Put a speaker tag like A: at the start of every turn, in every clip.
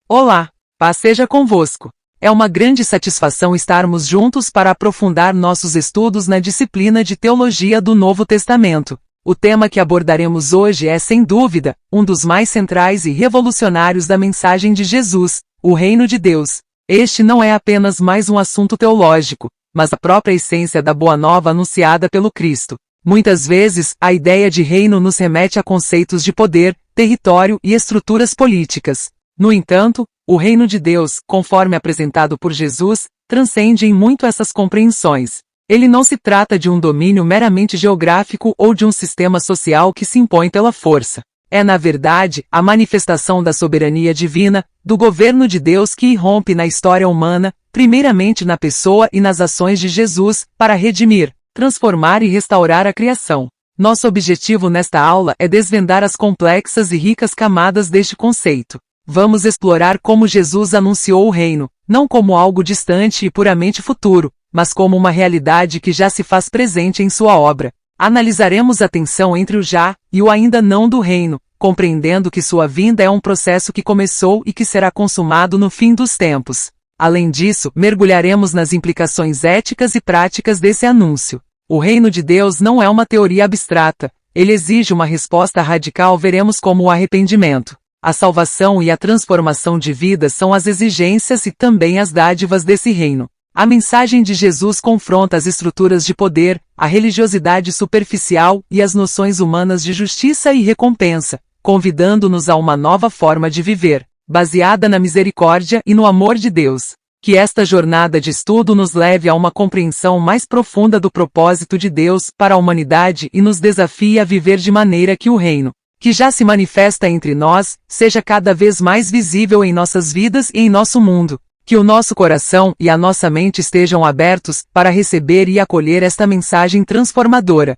A: Olá, paz seja convosco. É uma grande satisfação estarmos juntos para aprofundar nossos estudos na disciplina de Teologia do Novo Testamento. O tema que abordaremos hoje é, sem dúvida, um dos mais centrais e revolucionários da mensagem de Jesus, o Reino de Deus. Este não é apenas mais um assunto teológico, mas a própria essência da Boa Nova anunciada pelo Cristo. Muitas vezes, a ideia de reino nos remete a conceitos de poder, território e estruturas políticas. No entanto, o reino de Deus, conforme apresentado por Jesus, transcende em muito essas compreensões. Ele não se trata de um domínio meramente geográfico ou de um sistema social que se impõe pela força. É, na verdade, a manifestação da soberania divina, do governo de Deus que irrompe na história humana, primeiramente na pessoa e nas ações de Jesus, para redimir, transformar e restaurar a criação. Nosso objetivo nesta aula é desvendar as complexas e ricas camadas deste conceito. Vamos explorar como Jesus anunciou o reino, não como algo distante e puramente futuro, mas como uma realidade que já se faz presente em sua obra. Analisaremos a tensão entre o já e o ainda não do reino, compreendendo que sua vinda é um processo que começou e que será consumado no fim dos tempos. Além disso, mergulharemos nas implicações éticas e práticas desse anúncio. O reino de Deus não é uma teoria abstrata, ele exige uma resposta radical, veremos como o arrependimento. A salvação e a transformação de vida são as exigências e também as dádivas desse reino. A mensagem de Jesus confronta as estruturas de poder, a religiosidade superficial e as noções humanas de justiça e recompensa, convidando-nos a uma nova forma de viver, baseada na misericórdia e no amor de Deus. Que esta jornada de estudo nos leve a uma compreensão mais profunda do propósito de Deus para a humanidade e nos desafie a viver de maneira que o reino, que já se manifesta entre nós, seja cada vez mais visível em nossas vidas e em nosso mundo. Que o nosso coração e a nossa mente estejam abertos para receber e acolher esta mensagem transformadora.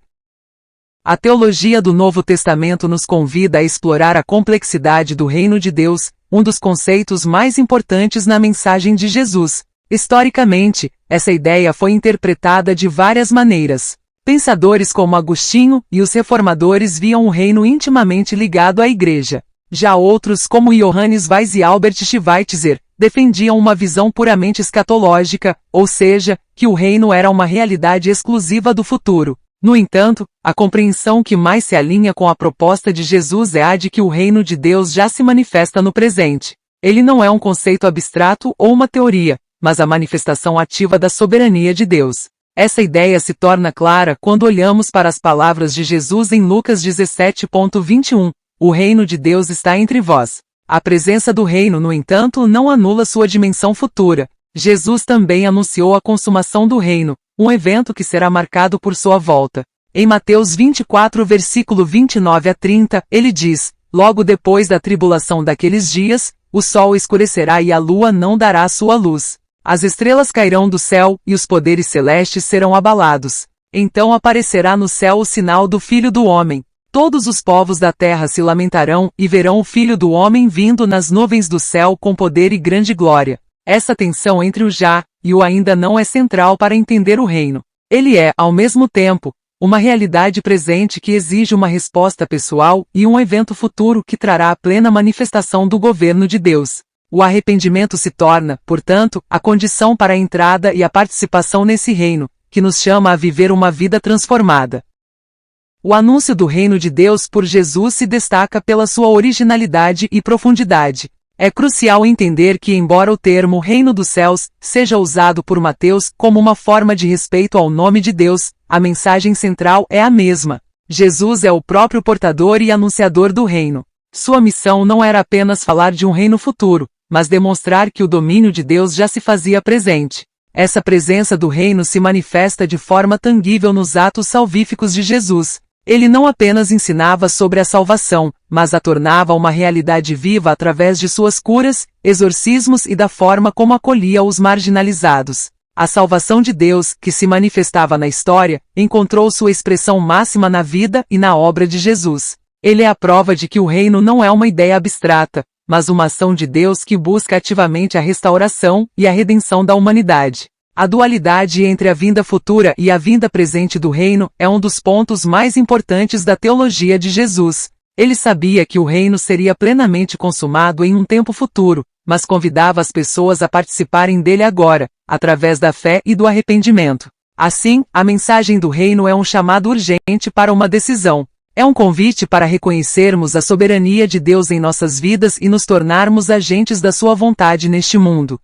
A: A teologia do Novo Testamento nos convida a explorar a complexidade do reino de Deus, um dos conceitos mais importantes na mensagem de Jesus. Historicamente, essa ideia foi interpretada de várias maneiras. Pensadores como Agostinho e os reformadores viam o reino intimamente ligado à Igreja. Já outros, como Johannes Weiss e Albert Schweitzer, defendiam uma visão puramente escatológica, ou seja, que o reino era uma realidade exclusiva do futuro. No entanto, a compreensão que mais se alinha com a proposta de Jesus é a de que o reino de Deus já se manifesta no presente. Ele não é um conceito abstrato ou uma teoria, mas a manifestação ativa da soberania de Deus. Essa ideia se torna clara quando olhamos para as palavras de Jesus em Lucas 17:21. O reino de Deus está entre vós. A presença do reino, no entanto, não anula sua dimensão futura. Jesus também anunciou a consumação do reino, um evento que será marcado por sua volta. Em Mateus 24, versículo 29 a 30, ele diz: logo depois da tribulação daqueles dias, o sol escurecerá e a lua não dará sua luz. As estrelas cairão do céu, e os poderes celestes serão abalados. Então aparecerá no céu o sinal do Filho do Homem. Todos os povos da terra se lamentarão e verão o Filho do Homem vindo nas nuvens do céu com poder e grande glória. Essa tensão entre o já e o ainda não é central para entender o reino. Ele é, ao mesmo tempo, uma realidade presente que exige uma resposta pessoal e um evento futuro que trará a plena manifestação do governo de Deus. O arrependimento se torna, portanto, a condição para a entrada e a participação nesse reino, que nos chama a viver uma vida transformada. O anúncio do reino de Deus por Jesus se destaca pela sua originalidade e profundidade. É crucial entender que, embora o termo Reino dos Céus seja usado por Mateus como uma forma de respeito ao nome de Deus, a mensagem central é a mesma. Jesus é o próprio portador e anunciador do reino. Sua missão não era apenas falar de um reino futuro, mas demonstrar que o domínio de Deus já se fazia presente. Essa presença do reino se manifesta de forma tangível nos atos salvíficos de Jesus. Ele não apenas ensinava sobre a salvação, mas a tornava uma realidade viva através de suas curas, exorcismos e da forma como acolhia os marginalizados. A salvação de Deus, que se manifestava na história, encontrou sua expressão máxima na vida e na obra de Jesus. Ele é a prova de que o reino não é uma ideia abstrata, mas uma ação de Deus que busca ativamente a restauração e a redenção da humanidade. A dualidade entre a vinda futura e a vinda presente do reino é um dos pontos mais importantes da teologia de Jesus. Ele sabia que o reino seria plenamente consumado em um tempo futuro, mas convidava as pessoas a participarem dele agora, através da fé e do arrependimento. Assim, a mensagem do reino é um chamado urgente para uma decisão. É um convite para reconhecermos a soberania de Deus em nossas vidas e nos tornarmos agentes da sua vontade neste mundo.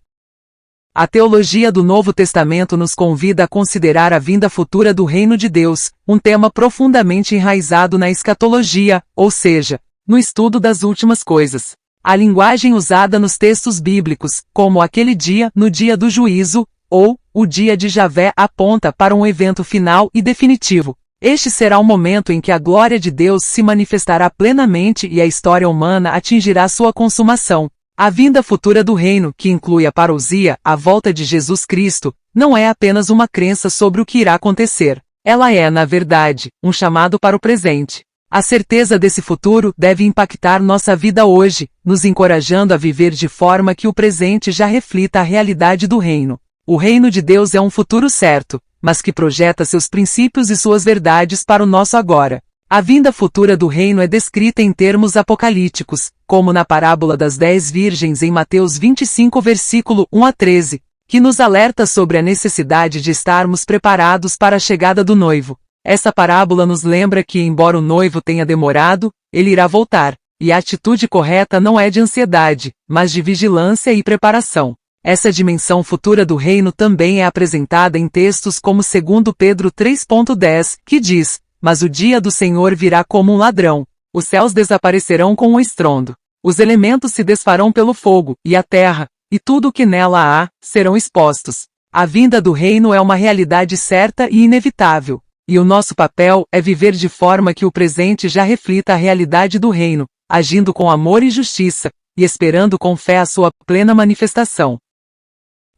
A: A teologia do Novo Testamento nos convida a considerar a vinda futura do reino de Deus, um tema profundamente enraizado na escatologia, ou seja, no estudo das últimas coisas. A linguagem usada nos textos bíblicos, como aquele dia, no dia do juízo, ou o dia de Javé, aponta para um evento final e definitivo. Este será o momento em que a glória de Deus se manifestará plenamente e a história humana atingirá sua consumação. A vinda futura do reino, que inclui a parousia, a volta de Jesus Cristo, não é apenas uma crença sobre o que irá acontecer. Ela é, na verdade, um chamado para o presente. A certeza desse futuro deve impactar nossa vida hoje, nos encorajando a viver de forma que o presente já reflita a realidade do reino. O reino de Deus é um futuro certo, mas que projeta seus princípios e suas verdades para o nosso agora. A vinda futura do reino é descrita em termos apocalípticos, como na parábola das 10 virgens em Mateus 25 versículo 1 a 13, que nos alerta sobre a necessidade de estarmos preparados para a chegada do noivo. Essa parábola nos lembra que, embora o noivo tenha demorado, ele irá voltar, e a atitude correta não é de ansiedade, mas de vigilância e preparação. Essa dimensão futura do reino também é apresentada em textos como 2 Pedro 3.10, que diz: "Mas o dia do Senhor virá como um ladrão. Os céus desaparecerão com um estrondo. Os elementos se desfarão pelo fogo, e a terra, e tudo o que nela há, serão expostos." A vinda do reino é uma realidade certa e inevitável, e o nosso papel é viver de forma que o presente já reflita a realidade do reino, agindo com amor e justiça, e esperando com fé a sua plena manifestação.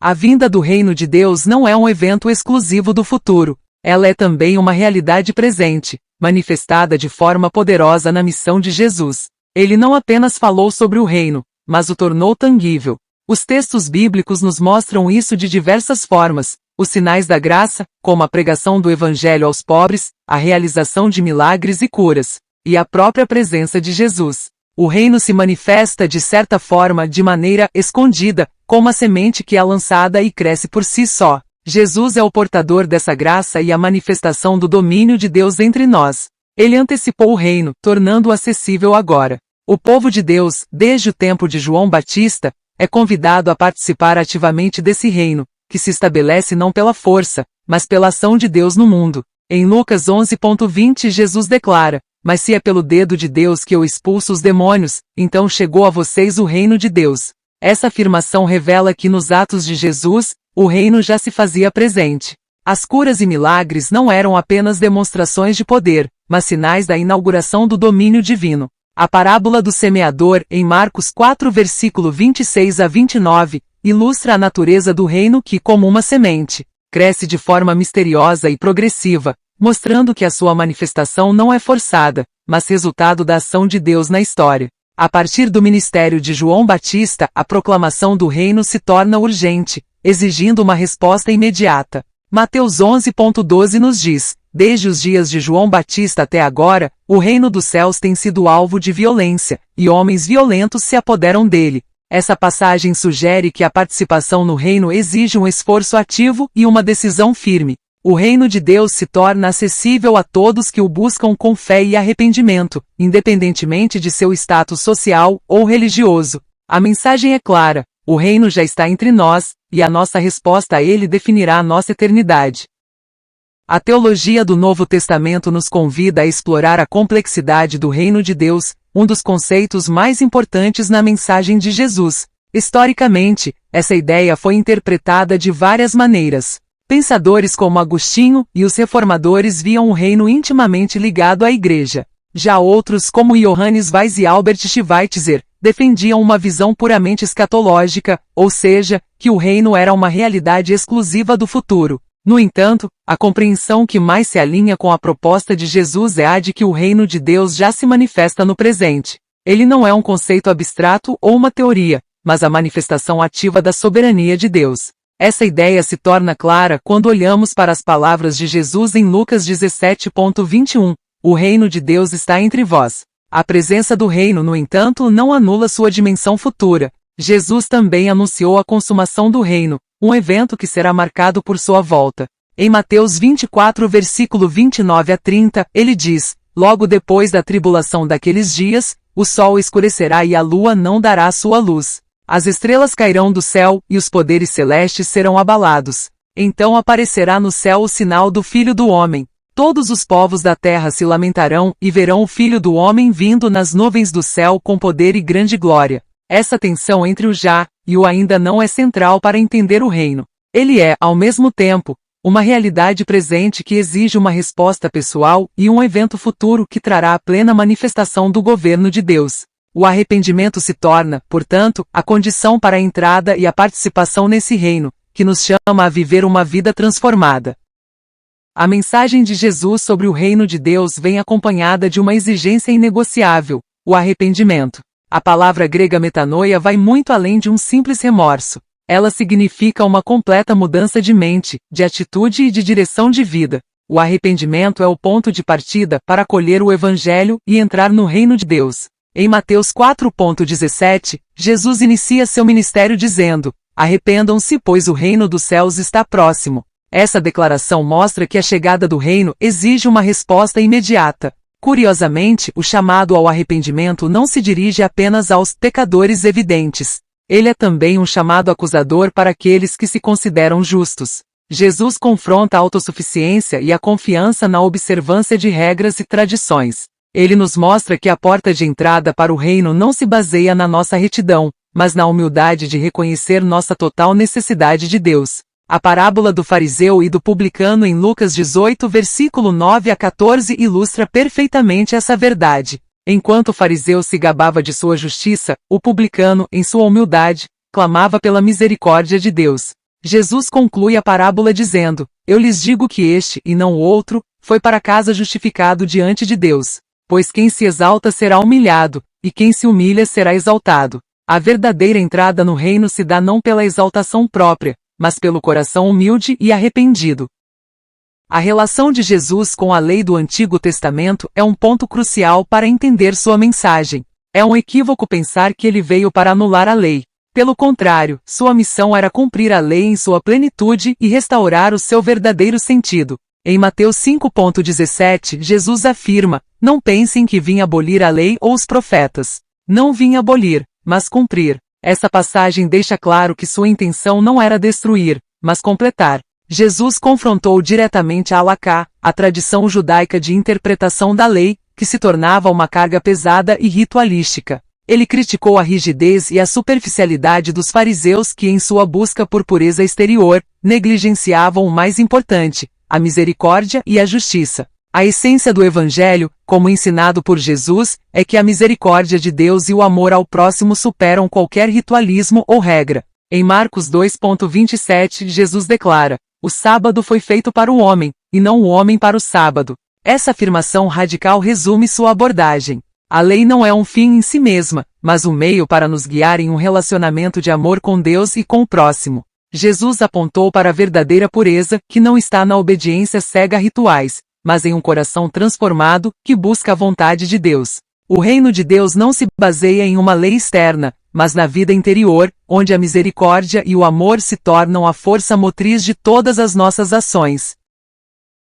A: A vinda do reino de Deus não é um evento exclusivo do futuro, ela é também uma realidade presente, manifestada de forma poderosa na missão de Jesus. Ele não apenas falou sobre o reino, mas o tornou tangível. Os textos bíblicos nos mostram isso de diversas formas: os sinais da graça, como a pregação do evangelho aos pobres, a realização de milagres e curas, e a própria presença de Jesus. O reino se manifesta de certa forma de maneira escondida, como a semente que é lançada e cresce por si só. Jesus é o portador dessa graça e a manifestação do domínio de Deus entre nós. Ele antecipou o reino, tornando-o acessível agora. O povo de Deus, desde o tempo de João Batista, é convidado a participar ativamente desse reino, que se estabelece não pela força, mas pela ação de Deus no mundo. Em Lucas 11.20 Jesus declara: "Mas se é pelo dedo de Deus que eu expulso os demônios, então chegou a vocês o reino de Deus." Essa afirmação revela que nos atos de Jesus, o reino já se fazia presente. As curas e milagres não eram apenas demonstrações de poder, mas sinais da inauguração do domínio divino. A parábola do semeador, em Marcos 4 versículo 26 a 29, ilustra a natureza do reino que, como uma semente, cresce de forma misteriosa e progressiva, mostrando que a sua manifestação não é forçada, mas resultado da ação de Deus na história. A partir do ministério de João Batista, a proclamação do reino se torna urgente, exigindo uma resposta imediata. Mateus 11.12 nos diz: "Desde os dias de João Batista até agora, o reino dos céus tem sido alvo de violência, e homens violentos se apoderam dele." Essa passagem sugere que a participação no reino exige um esforço ativo e uma decisão firme. O reino de Deus se torna acessível a todos que o buscam com fé e arrependimento, independentemente de seu status social ou religioso. A mensagem é clara: o reino já está entre nós, e a nossa resposta a ele definirá a nossa eternidade. A teologia do Novo Testamento nos convida a explorar a complexidade do reino de Deus, um dos conceitos mais importantes na mensagem de Jesus. Historicamente, essa ideia foi interpretada de várias maneiras. Pensadores como Agostinho e os reformadores viam o reino intimamente ligado à Igreja. Já outros, como Johannes Weiss e Albert Schweitzer, defendiam uma visão puramente escatológica, ou seja, que o reino era uma realidade exclusiva do futuro. No entanto, a compreensão que mais se alinha com a proposta de Jesus é a de que o reino de Deus já se manifesta no presente. Ele não é um conceito abstrato ou uma teoria, mas a manifestação ativa da soberania de Deus. Essa ideia se torna clara quando olhamos para as palavras de Jesus em Lucas 17.21. "O reino de Deus está entre vós." A presença do reino, no entanto, não anula sua dimensão futura. Jesus também anunciou a consumação do reino, um evento que será marcado por sua volta. Em Mateus 24, versículo 29 a 30, ele diz: logo depois da tribulação daqueles dias, o sol escurecerá e a lua não dará sua luz. As estrelas cairão do céu, e os poderes celestes serão abalados. Então aparecerá no céu o sinal do Filho do Homem. Todos os povos da terra se lamentarão e verão o Filho do Homem vindo nas nuvens do céu com poder e grande glória. Essa tensão entre o já e o ainda não é central para entender o reino. Ele é, ao mesmo tempo, uma realidade presente que exige uma resposta pessoal e um evento futuro que trará a plena manifestação do governo de Deus. O arrependimento se torna, portanto, a condição para a entrada e a participação nesse reino, que nos chama a viver uma vida transformada. A mensagem de Jesus sobre o reino de Deus vem acompanhada de uma exigência inegociável: o arrependimento. A palavra grega metanoia vai muito além de um simples remorso. Ela significa uma completa mudança de mente, de atitude e de direção de vida. O arrependimento é o ponto de partida para acolher o Evangelho e entrar no reino de Deus. Em Mateus 4,17, Jesus inicia seu ministério dizendo: arrependam-se, pois o reino dos céus está próximo. Essa declaração mostra que a chegada do reino exige uma resposta imediata. Curiosamente, o chamado ao arrependimento não se dirige apenas aos pecadores evidentes. Ele é também um chamado acusador para aqueles que se consideram justos. Jesus confronta a autossuficiência e a confiança na observância de regras e tradições. Ele nos mostra que a porta de entrada para o reino não se baseia na nossa retidão, mas na humildade de reconhecer nossa total necessidade de Deus. A parábola do fariseu e do publicano em Lucas 18, versículo 9 a 14 ilustra perfeitamente essa verdade. Enquanto o fariseu se gabava de sua justiça, o publicano, em sua humildade, clamava pela misericórdia de Deus. Jesus conclui a parábola dizendo: eu lhes digo que este, e não o outro, foi para casa justificado diante de Deus. Pois quem se exalta será humilhado, e quem se humilha será exaltado. A verdadeira entrada no reino se dá não pela exaltação própria, mas pelo coração humilde e arrependido. A relação de Jesus com a lei do Antigo Testamento é um ponto crucial para entender sua mensagem. É um equívoco pensar que ele veio para anular a lei. Pelo contrário, sua missão era cumprir a lei em sua plenitude e restaurar o seu verdadeiro sentido. Em Mateus 5,17, Jesus afirma: não pensem que vim abolir a lei ou os profetas. Não vim abolir, mas cumprir. Essa passagem deixa claro que sua intenção não era destruir, mas completar. Jesus confrontou diretamente a halakha, a tradição judaica de interpretação da lei, que se tornava uma carga pesada e ritualística. Ele criticou a rigidez e a superficialidade dos fariseus que, em sua busca por pureza exterior, negligenciavam o mais importante: a misericórdia e a justiça. A essência do Evangelho, como ensinado por Jesus, é que a misericórdia de Deus e o amor ao próximo superam qualquer ritualismo ou regra. Em Marcos 2,27, Jesus declara: o sábado foi feito para o homem, e não o homem para o sábado. Essa afirmação radical resume sua abordagem. A lei não é um fim em si mesma, mas um meio para nos guiar em um relacionamento de amor com Deus e com o próximo. Jesus apontou para a verdadeira pureza, que não está na obediência cega a rituais, mas em um coração transformado, que busca a vontade de Deus. O reino de Deus não se baseia em uma lei externa, mas na vida interior, onde a misericórdia e o amor se tornam a força motriz de todas as nossas ações.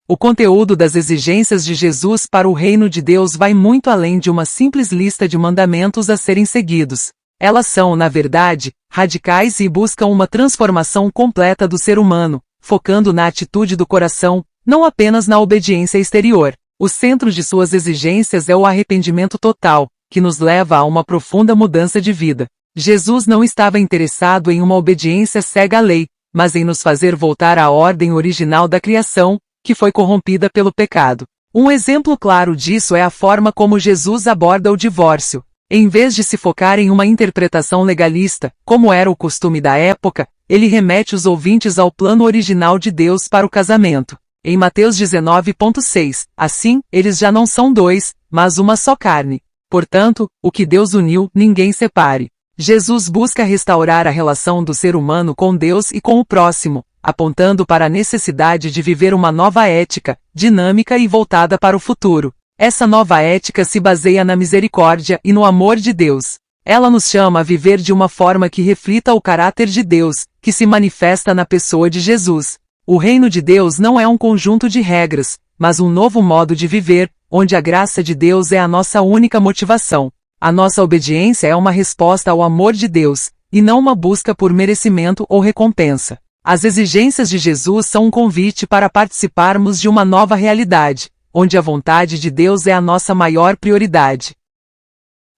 A: O conteúdo das exigências de Jesus para o reino de Deus vai muito além de uma simples lista de mandamentos a serem seguidos. Elas são, na verdade, radicais e buscam uma transformação completa do ser humano, focando na atitude do coração, não apenas na obediência exterior. O centro de suas exigências é o arrependimento total, que nos leva a uma profunda mudança de vida. Jesus não estava interessado em uma obediência cega à lei, mas em nos fazer voltar à ordem original da criação, que foi corrompida pelo pecado. Um exemplo claro disso é a forma como Jesus aborda o divórcio. Em vez de se focar em uma interpretação legalista, como era o costume da época, ele remete os ouvintes ao plano original de Deus para o casamento. Em Mateus 19,6, assim, eles já não são dois, mas uma só carne. Portanto, o que Deus uniu, ninguém separe. Jesus busca restaurar a relação do ser humano com Deus e com o próximo, apontando para a necessidade de viver uma nova ética, dinâmica e voltada para o futuro. Essa nova ética se baseia na misericórdia e no amor de Deus. Ela nos chama a viver de uma forma que reflita o caráter de Deus, que se manifesta na pessoa de Jesus. O reino de Deus não é um conjunto de regras, mas um novo modo de viver, onde a graça de Deus é a nossa única motivação. A nossa obediência é uma resposta ao amor de Deus, e não uma busca por merecimento ou recompensa. As exigências de Jesus são um convite para participarmos de uma nova realidade, onde a vontade de Deus é a nossa maior prioridade.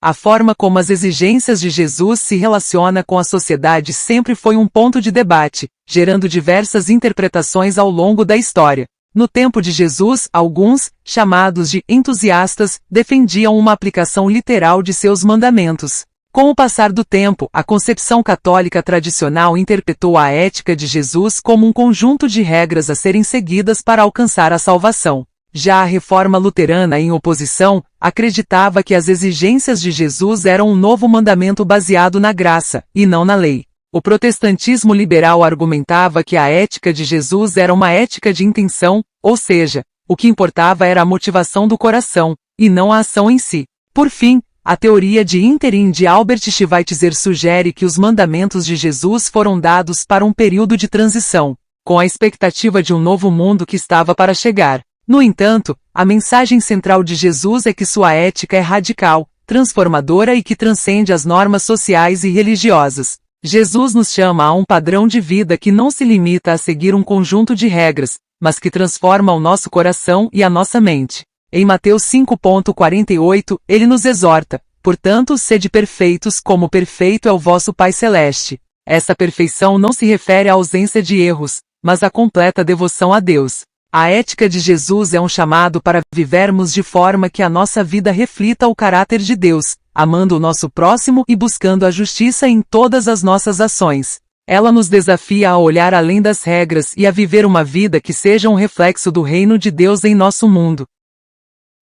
A: A forma como as exigências de Jesus se relaciona com a sociedade sempre foi um ponto de debate, gerando diversas interpretações ao longo da história. No tempo de Jesus, alguns, chamados de entusiastas, defendiam uma aplicação literal de seus mandamentos. Com o passar do tempo, a concepção católica tradicional interpretou a ética de Jesus como um conjunto de regras a serem seguidas para alcançar a salvação. Já a Reforma Luterana, em oposição, acreditava que as exigências de Jesus eram um novo mandamento baseado na graça, e não na lei. O protestantismo liberal argumentava que a ética de Jesus era uma ética de intenção, ou seja, o que importava era a motivação do coração, e não a ação em si. Por fim, a teoria de ínterim de Albert Schweitzer sugere que os mandamentos de Jesus foram dados para um período de transição, com a expectativa de um novo mundo que estava para chegar. No entanto, a mensagem central de Jesus é que sua ética é radical, transformadora e que transcende as normas sociais e religiosas. Jesus nos chama a um padrão de vida que não se limita a seguir um conjunto de regras, mas que transforma o nosso coração e a nossa mente. Em Mateus 5,48, ele nos exorta: portanto, sede perfeitos como perfeito é o vosso Pai Celeste. Essa perfeição não se refere à ausência de erros, mas à completa devoção a Deus. A ética de Jesus é um chamado para vivermos de forma que a nossa vida reflita o caráter de Deus, amando o nosso próximo e buscando a justiça em todas as nossas ações. Ela nos desafia a olhar além das regras e a viver uma vida que seja um reflexo do reino de Deus em nosso mundo.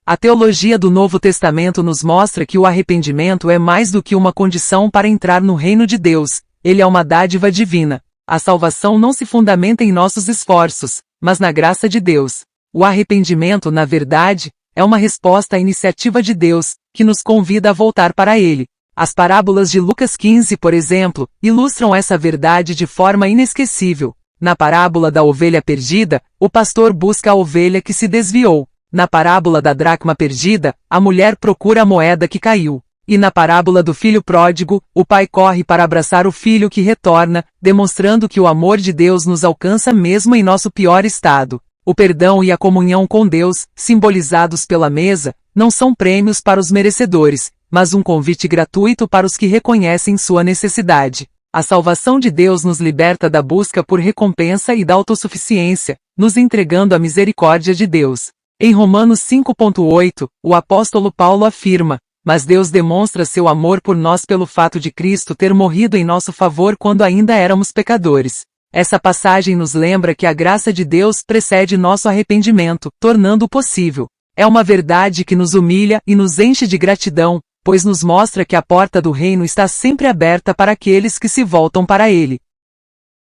A: A teologia do Novo Testamento nos mostra que o arrependimento é mais do que uma condição para entrar no reino de Deus, ele é uma dádiva divina. A salvação não se fundamenta em nossos esforços, mas na graça de Deus. O arrependimento, na verdade, é uma resposta à iniciativa de Deus, que nos convida a voltar para Ele. As parábolas de Lucas 15, por exemplo, ilustram essa verdade de forma inesquecível. Na parábola da ovelha perdida, o pastor busca a ovelha que se desviou. Na parábola da dracma perdida, a mulher procura a moeda que caiu. E na parábola do filho pródigo, o pai corre para abraçar o filho que retorna, demonstrando que o amor de Deus nos alcança mesmo em nosso pior estado. O perdão e a comunhão com Deus, simbolizados pela mesa, não são prêmios para os merecedores, mas um convite gratuito para os que reconhecem sua necessidade. A salvação de Deus nos liberta da busca por recompensa e da autossuficiência, nos entregando à misericórdia de Deus. Em Romanos 5,8, o apóstolo Paulo afirma: mas Deus demonstra seu amor por nós pelo fato de Cristo ter morrido em nosso favor quando ainda éramos pecadores. Essa passagem nos lembra que a graça de Deus precede nosso arrependimento, tornando-o possível. É uma verdade que nos humilha e nos enche de gratidão, pois nos mostra que a porta do reino está sempre aberta para aqueles que se voltam para Ele.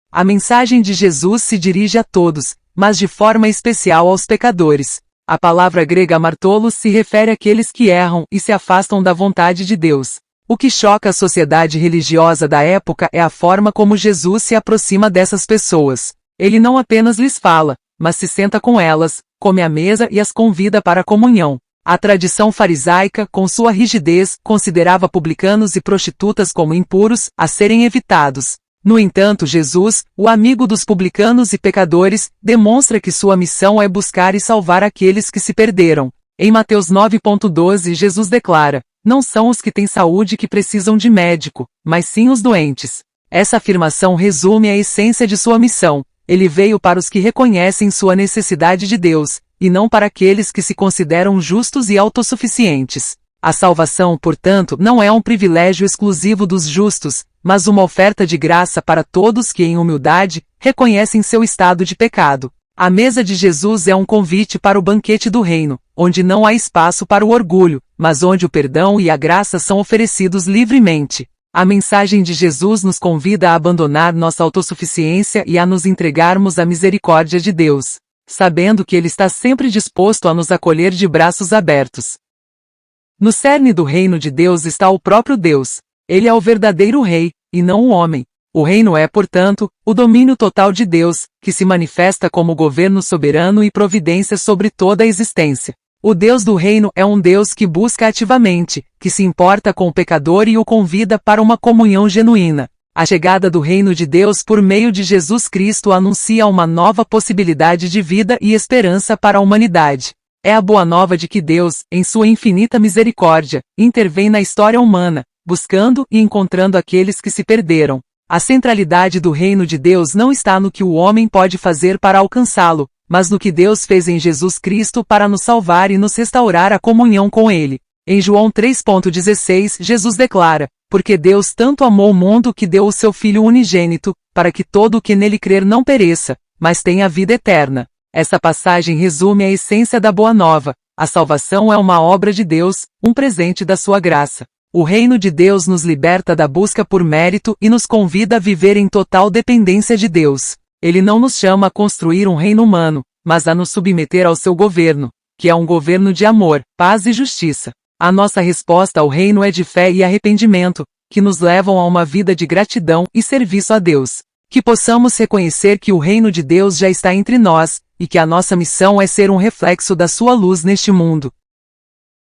A: A mensagem de Jesus se dirige a todos, mas de forma especial aos pecadores. A palavra grega martolos se refere àqueles que erram e se afastam da vontade de Deus. O que choca a sociedade religiosa da época é a forma como Jesus se aproxima dessas pessoas. Ele não apenas lhes fala, mas se senta com elas, come à mesa e as convida para a comunhão. A tradição farisaica, com sua rigidez, considerava publicanos e prostitutas como impuros, a serem evitados. No entanto, Jesus, o amigo dos publicanos e pecadores, demonstra que sua missão é buscar e salvar aqueles que se perderam. Em Mateus 9,12, Jesus declara: não são os que têm saúde que precisam de médico, mas sim os doentes. Essa afirmação resume a essência de sua missão. Ele veio para os que reconhecem sua necessidade de Deus, e não para aqueles que se consideram justos e autossuficientes. A salvação, portanto, não é um privilégio exclusivo dos justos, mas uma oferta de graça para todos que, em humildade, reconhecem seu estado de pecado. A mesa de Jesus é um convite para o banquete do reino, onde não há espaço para o orgulho, mas onde o perdão e a graça são oferecidos livremente. A mensagem de Jesus nos convida a abandonar nossa autossuficiência e a nos entregarmos à misericórdia de Deus, sabendo que Ele está sempre disposto a nos acolher de braços abertos. No cerne do reino de Deus está o próprio Deus. Ele é o verdadeiro rei, e não o homem. O reino é, portanto, o domínio total de Deus, que se manifesta como governo soberano e providência sobre toda a existência. O Deus do reino é um Deus que busca ativamente, que se importa com o pecador e o convida para uma comunhão genuína. A chegada do reino de Deus por meio de Jesus Cristo anuncia uma nova possibilidade de vida e esperança para a humanidade. É a boa nova de que Deus, em sua infinita misericórdia, intervém na história humana, buscando e encontrando aqueles que se perderam. A centralidade do reino de Deus não está no que o homem pode fazer para alcançá-lo, mas no que Deus fez em Jesus Cristo para nos salvar e nos restaurar a comunhão com Ele. Em João 3,16, Jesus declara: porque Deus tanto amou o mundo que deu o seu Filho unigênito, para que todo o que nele crer não pereça, mas tenha vida eterna. Essa passagem resume a essência da Boa Nova. A salvação é uma obra de Deus, um presente da sua graça. O reino de Deus nos liberta da busca por mérito e nos convida a viver em total dependência de Deus. Ele não nos chama a construir um reino humano, mas a nos submeter ao seu governo, que é um governo de amor, paz e justiça. A nossa resposta ao reino é de fé e arrependimento, que nos levam a uma vida de gratidão e serviço a Deus. Que possamos reconhecer que o reino de Deus já está entre nós, e que a nossa missão é ser um reflexo da sua luz neste mundo.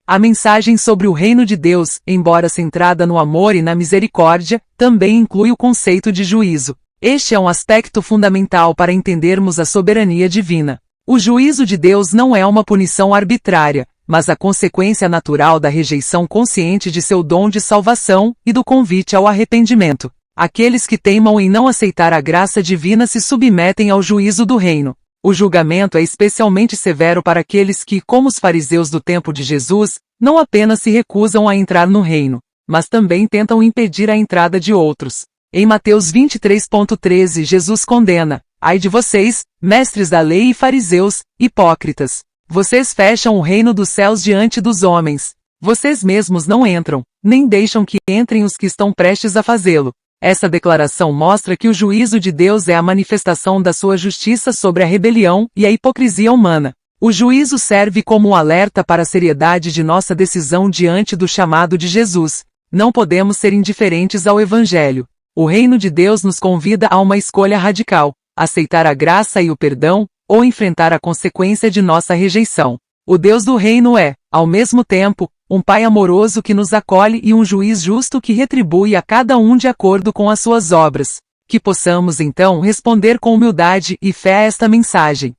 A: A mensagem sobre o reino de Deus, embora centrada no amor e na misericórdia, também inclui o conceito de juízo. Este é um aspecto fundamental para entendermos a soberania divina. O juízo de Deus não é uma punição arbitrária, mas a consequência natural da rejeição consciente de seu dom de salvação e do convite ao arrependimento. Aqueles que teimam em não aceitar a graça divina se submetem ao juízo do reino. O julgamento é especialmente severo para aqueles que, como os fariseus do tempo de Jesus, não apenas se recusam a entrar no reino, mas também tentam impedir a entrada de outros. Em Mateus 23,13, Jesus condena: ai de vocês, mestres da lei e fariseus, hipócritas! Vocês fecham o reino dos céus diante dos homens. Vocês mesmos não entram, nem deixam que entrem os que estão prestes a fazê-lo. Essa declaração mostra que o juízo de Deus é a manifestação da sua justiça sobre a rebelião e a hipocrisia humana. O juízo serve como um alerta para a seriedade de nossa decisão diante do chamado de Jesus. Não podemos ser indiferentes ao Evangelho. O reino de Deus nos convida a uma escolha radical: aceitar a graça e o perdão, ou enfrentar a consequência de nossa rejeição. O Deus do reino é, ao mesmo tempo, um Pai amoroso que nos acolhe e um juiz justo que retribui a cada um de acordo com as suas obras. Que possamos então responder com humildade e fé a esta mensagem.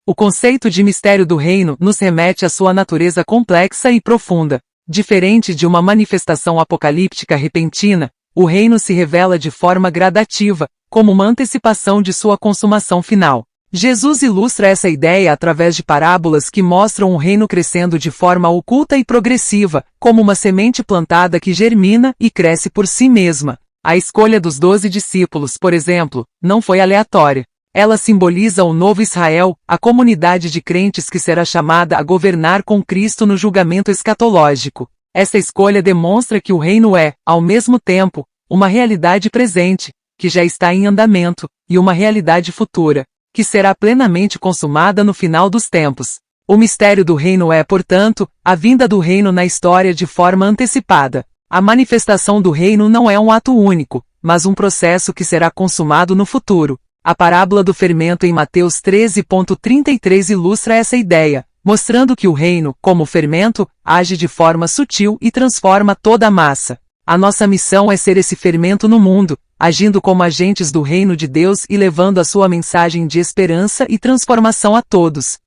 A: O conceito de mistério do reino nos remete à sua natureza complexa e profunda. Diferente de uma manifestação apocalíptica repentina, o reino se revela de forma gradativa, como uma antecipação de sua consumação final. Jesus ilustra essa ideia através de parábolas que mostram o reino crescendo de forma oculta e progressiva, como uma semente plantada que germina e cresce por si mesma. A escolha dos 12 discípulos, por exemplo, não foi aleatória. Ela simboliza o novo Israel, a comunidade de crentes que será chamada a governar com Cristo no julgamento escatológico. Essa escolha demonstra que o reino é, ao mesmo tempo, uma realidade presente, que já está em andamento, e uma realidade futura, que será plenamente consumada no final dos tempos. O mistério do reino é, portanto, a vinda do reino na história de forma antecipada. A manifestação do reino não é um ato único, mas um processo que será consumado no futuro. A parábola do fermento em Mateus 13,33 ilustra essa ideia, mostrando que o reino, como fermento, age de forma sutil e transforma toda a massa. A nossa missão é ser esse fermento no mundo, agindo como agentes do reino de Deus e levando a sua mensagem de esperança e transformação a todos.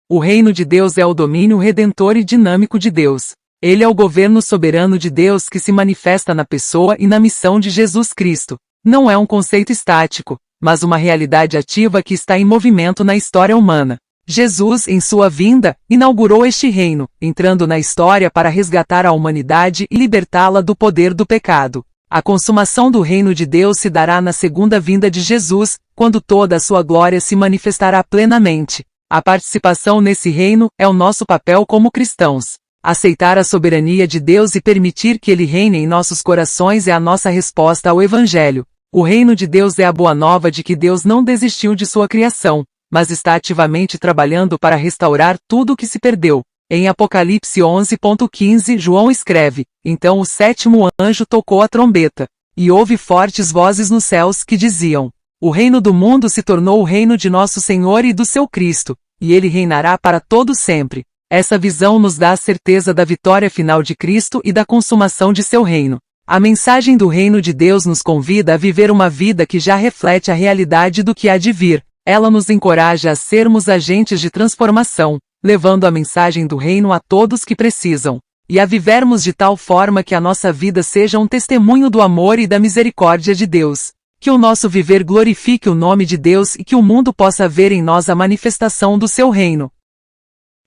A: O reino de Deus é o domínio redentor e dinâmico de Deus. Ele é o governo soberano de Deus que se manifesta na pessoa e na missão de Jesus Cristo. Não é um conceito estático, mas uma realidade ativa que está em movimento na história humana. Jesus, em sua vinda, inaugurou este reino, entrando na história para resgatar a humanidade e libertá-la do poder do pecado. A consumação do reino de Deus se dará na segunda vinda de Jesus, quando toda a sua glória se manifestará plenamente. A participação nesse reino é o nosso papel como cristãos. Aceitar a soberania de Deus e permitir que Ele reine em nossos corações é a nossa resposta ao Evangelho. O reino de Deus é a boa nova de que Deus não desistiu de sua criação, mas está ativamente trabalhando para restaurar tudo o que se perdeu. Em Apocalipse 11:15, João escreve: Então o sétimo anjo tocou a trombeta, e houve fortes vozes nos céus que diziam: O reino do mundo se tornou o reino de nosso Senhor e do seu Cristo, e ele reinará para todo sempre. Essa visão nos dá a certeza da vitória final de Cristo e da consumação de seu reino. A mensagem do reino de Deus nos convida a viver uma vida que já reflete a realidade do que há de vir. Ela nos encoraja a sermos agentes de transformação, levando a mensagem do reino a todos que precisam, e a vivermos de tal forma que a nossa vida seja um testemunho do amor e da misericórdia de Deus. Que o nosso viver glorifique o nome de Deus e que o mundo possa ver em nós a manifestação do seu reino.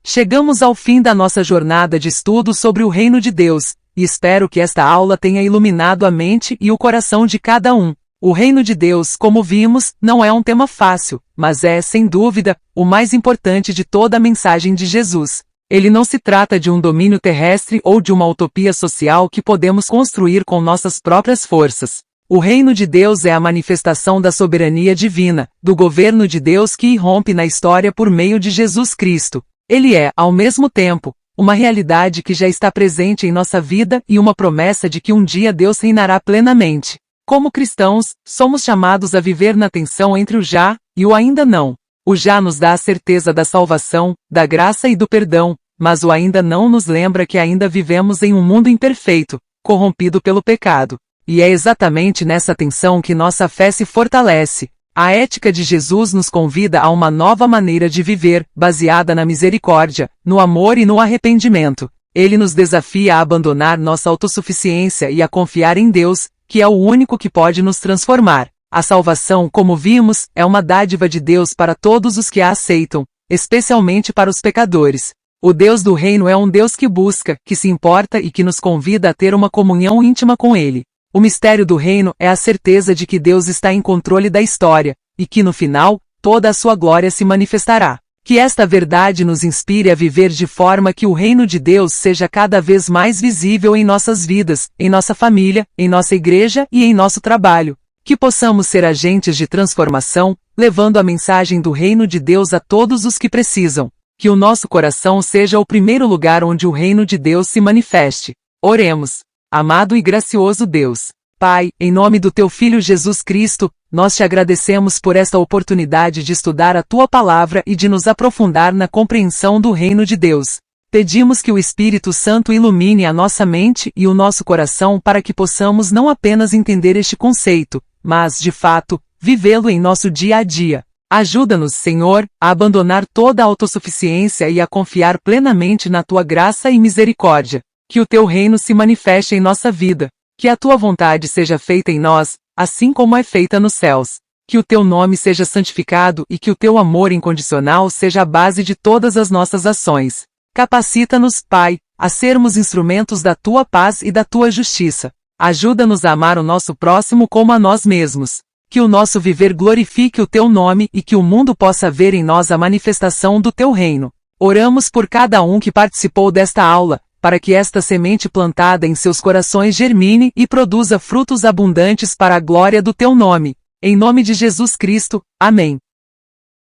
A: Chegamos ao fim da nossa jornada de estudo sobre o reino de Deus, e espero que esta aula tenha iluminado a mente e o coração de cada um. O reino de Deus, como vimos, não é um tema fácil, mas é, sem dúvida, o mais importante de toda a mensagem de Jesus. Ele não se trata de um domínio terrestre ou de uma utopia social que podemos construir com nossas próprias forças. O reino de Deus é a manifestação da soberania divina, do governo de Deus que irrompe na história por meio de Jesus Cristo. Ele é, ao mesmo tempo, uma realidade que já está presente em nossa vida e uma promessa de que um dia Deus reinará plenamente. Como cristãos, somos chamados a viver na tensão entre o já e o ainda não. O já nos dá a certeza da salvação, da graça e do perdão, mas o ainda não nos lembra que ainda vivemos em um mundo imperfeito, corrompido pelo pecado. E é exatamente nessa tensão que nossa fé se fortalece. A ética de Jesus nos convida a uma nova maneira de viver, baseada na misericórdia, no amor e no arrependimento. Ele nos desafia a abandonar nossa autossuficiência e a confiar em Deus, que é o único que pode nos transformar. A salvação, como vimos, é uma dádiva de Deus para todos os que a aceitam, especialmente para os pecadores. O Deus do reino é um Deus que busca, que se importa e que nos convida a ter uma comunhão íntima com Ele. O mistério do reino é a certeza de que Deus está em controle da história, e que no final, toda a sua glória se manifestará. Que esta verdade nos inspire a viver de forma que o reino de Deus seja cada vez mais visível em nossas vidas, em nossa família, em nossa igreja e em nosso trabalho. Que possamos ser agentes de transformação, levando a mensagem do reino de Deus a todos os que precisam. Que o nosso coração seja o primeiro lugar onde o reino de Deus se manifeste. Oremos. Amado e gracioso Deus, Pai, em nome do Teu Filho Jesus Cristo, nós te agradecemos por esta oportunidade de estudar a Tua Palavra e de nos aprofundar na compreensão do reino de Deus. Pedimos que o Espírito Santo ilumine a nossa mente e o nosso coração para que possamos não apenas entender este conceito, mas, de fato, vivê-lo em nosso dia a dia. Ajuda-nos, Senhor, a abandonar toda a autossuficiência e a confiar plenamente na Tua graça e misericórdia. Que o Teu reino se manifeste em nossa vida. Que a Tua vontade seja feita em nós, assim como é feita nos céus. Que o Teu nome seja santificado e que o Teu amor incondicional seja a base de todas as nossas ações. Capacita-nos, Pai, a sermos instrumentos da Tua paz e da Tua justiça. Ajuda-nos a amar o nosso próximo como a nós mesmos. Que o nosso viver glorifique o Teu nome e que o mundo possa ver em nós a manifestação do Teu reino. Oramos por cada um que participou desta aula, para que esta semente plantada em seus corações germine e produza frutos abundantes para a glória do Teu nome. Em nome de Jesus Cristo. Amém.